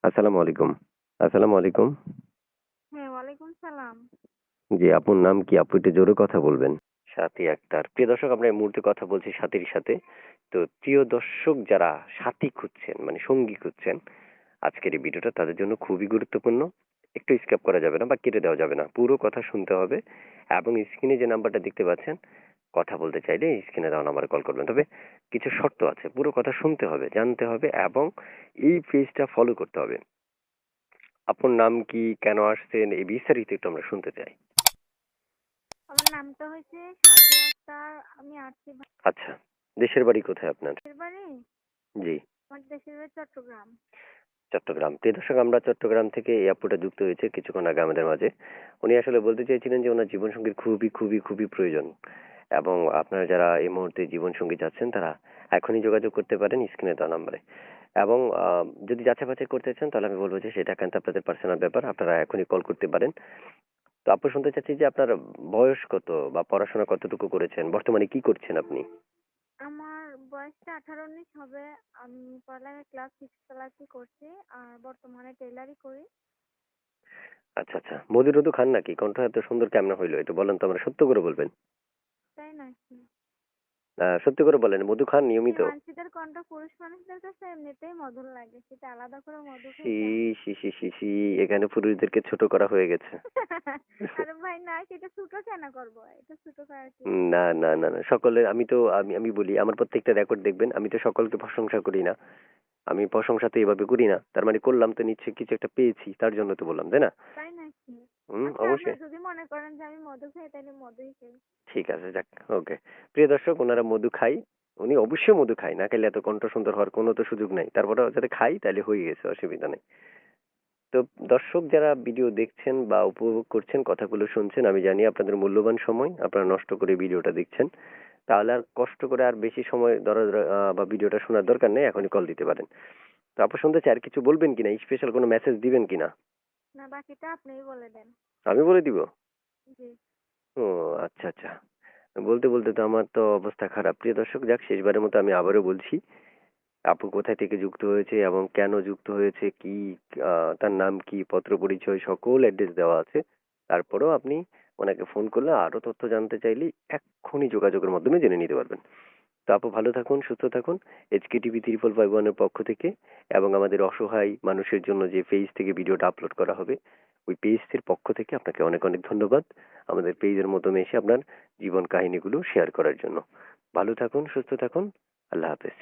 আসসালামু আলাইকুম। আসসালামু আলাইকুম। হ্যাঁ, ওয়ালাইকুম সালাম। জি, আপুর নাম কি? আপু একটু জোরে কথা বলবেন। সাথী আক্তার। প্রিয় দর্শক, আমরা এই মুহূর্তে কথা বলছি সাথীর সাথে। তো প্রিয় দর্শক যারা সাথী খুঁজছেন, মানে সঙ্গী খুঁজছেন, আজকের এই ভিডিওটা তাদের জন্য খুবই গুরুত্বপূর্ণ। একটু স্কিপ করা যাবে না বা কেটে দেওয়া যাবে না। পুরো কথা শুনতে হবে এবং স্ক্রিনে যে নাম্বারটা দেখতে পাচ্ছেন, কথা বলতে চাইলে স্ক্রিনে দেওয়া নাম্বারে কল করবেন। তবে কিছু শর্ত আছে। পুরো কথা শুনতে হবে, জানতে হবে এবং এই পেজটা ফলো করতে হবে। আপনার নাম কি? কেন আসছেন? এই বিস্তারিত একটু আমরা শুনতে চাই। আমার নামটা হইছে সাথী আক্তার। আমি আসছি আচ্ছা, দেশের বাড়ি কোথায় আপনার? বাপের বাড়ি। জি, আমার দেশের বাড়ি চট্টগ্রাম। চট্টগ্রাম। প্রিয় দর্শক, আমরা চট্টগ্রাম থেকে এই আপুটা যুক্ত হয়েছে কিছুক্ষণ আগে আমাদের মাঝে। উনি আসলে বলতে চাইছিলেন যে ওনার জীবনসঙ্গীর খুবই খুবই খুবই প্রয়োজন এবং আপনারা যারা এই মুহূর্তে জীবনসঙ্গী চাচ্ছেন তারা এখনই যোগাযোগ করতে পারেন স্ক্রিনে দেওয়া নাম্বারে। এবং যদি যাচাই বাছাই করতে চান তাহলে আমি বলবো যে সেটা একান্ত আপনাদের পার্সোনাল ব্যাপার, আপনারা এখনই কল করতে পারেন। তো আপু, শুনতে চাচ্ছি যে আপনার বয়স কত বা পড়াশোনা কতটুকু করেছেন, বর্তমানে কি করছেন আপনি? আমার বয়সটা 18-19 হবে। আমি পড়ালেখা ক্লাস 6 ক্লাসই করছি আর বর্তমানে টেইলারি করি। আচ্ছা আচ্ছা, মধু টধু খান নাকি? কণ্ঠ এত সুন্দর কেমন হইলো একটু বলেন তো, আমরা সত্য করে বলবেন। তাই নাকি? সত্যি করে বলেন, মধু খান নিয়মিত? মেয়ে মানুষদের কণ্ঠ পুরুষ মানুষদের কাছে এমনিতেই মধুর লাগে, সেটা আলাদা করে মধু সি খেতে হয়। সি সি সি সি, এখানে পুরুষদেরকে ছোট করা হয়ে গেছে। আরে ভাই না, সেটা ছোট কেন করবো? এটা ছোট করার কি না আছে? না না না, সকলে, আমি তো আমি আমি বলি, আমার প্রত্যেকটা রেকর্ড দেখবেন, আমি তো সকলকে প্রশংসা করি না। আমি প্রশংসা তো এইভাবে করি না, তার মানে করলাম তো নিশ্চয়ই কিছু একটা পেয়েছি, তার জন্য তো বললাম, তাই না? তাই নাকি? হুম, আচ্ছা, অবশ্যই। আপনার যদি মনে করেন যে আমি মধু খাই তাহলে মধুই খাই। ঠিক আছে, যাক। ওকে। প্রিয় দর্শক, ওনারা মধু খাই। উনি অবশ্যই মধু খায়, না খেলে এত কণ্ঠ সুন্দর হওয়ার কোনো তো সুযোগ নাই। তারপরেও যাতে খাই তাহলে হয়ে গেছে, অসুবিধা নেই। তো দর্শক যারা ভিডিও দেখছেন বা উপভোগ করছেন, কথাগুলো শুনছেন, আমি জানি আপনাদের মূল্যবান সময় আপনারা নষ্ট করে ভিডিওটা দেখছেন। তাহলে আর কষ্ট করে আর বেশি সময় ধরা বা ভিডিওটা শোনার দরকার নেই, এখনই কল দিতে পারেন। তো আপু, শুনতে চাই আর কিছু বলবেন কিনা, স্পেশাল কোনো মেসেজ দিবেন কিনা? না, বাকিটা আপনিই বলে দেন। আমি বলে দিব? জি। ও, আচ্ছা আচ্ছা। বলতে বলতে তো আমার তো অবস্থা খারাপ। প্রিয় দর্শক, যাক, শেষবারের মতো আমি আবারও বলছি, আপু কোথায় থেকে যুক্ত হয়েছে এবং কেন যুক্ত হয়েছে, কি তার নাম কি, পত্র পরিচয় সকল অ্যাড্রেস দেওয়া আছে। তারপরেও আপনি ওনাকে ফোন করলে আরো তথ্য জানতে চাইলে এক্ষুনি যোগাযোগের মাধ্যমে জেনে নিতে পারবেন। তো আপু, ভালো থাকুন, সুস্থ থাকুন। এইচকে টিভি 3551 এর পক্ষ থেকে এবং আমাদের অসহায় মানুষের জন্য যে পেজ থেকে ভিডিওটা আপলোড করা হবে, ওই পেজটির পক্ষ থেকে আপনাকে অনেক অনেক ধন্যবাদ আমাদের পেজের মাধ্যমে এসে আপনার জীবন কাহিনীগুলো শেয়ার করার জন্য। ভালো থাকুন, সুস্থ থাকুন। আল্লাহ হাফেজ।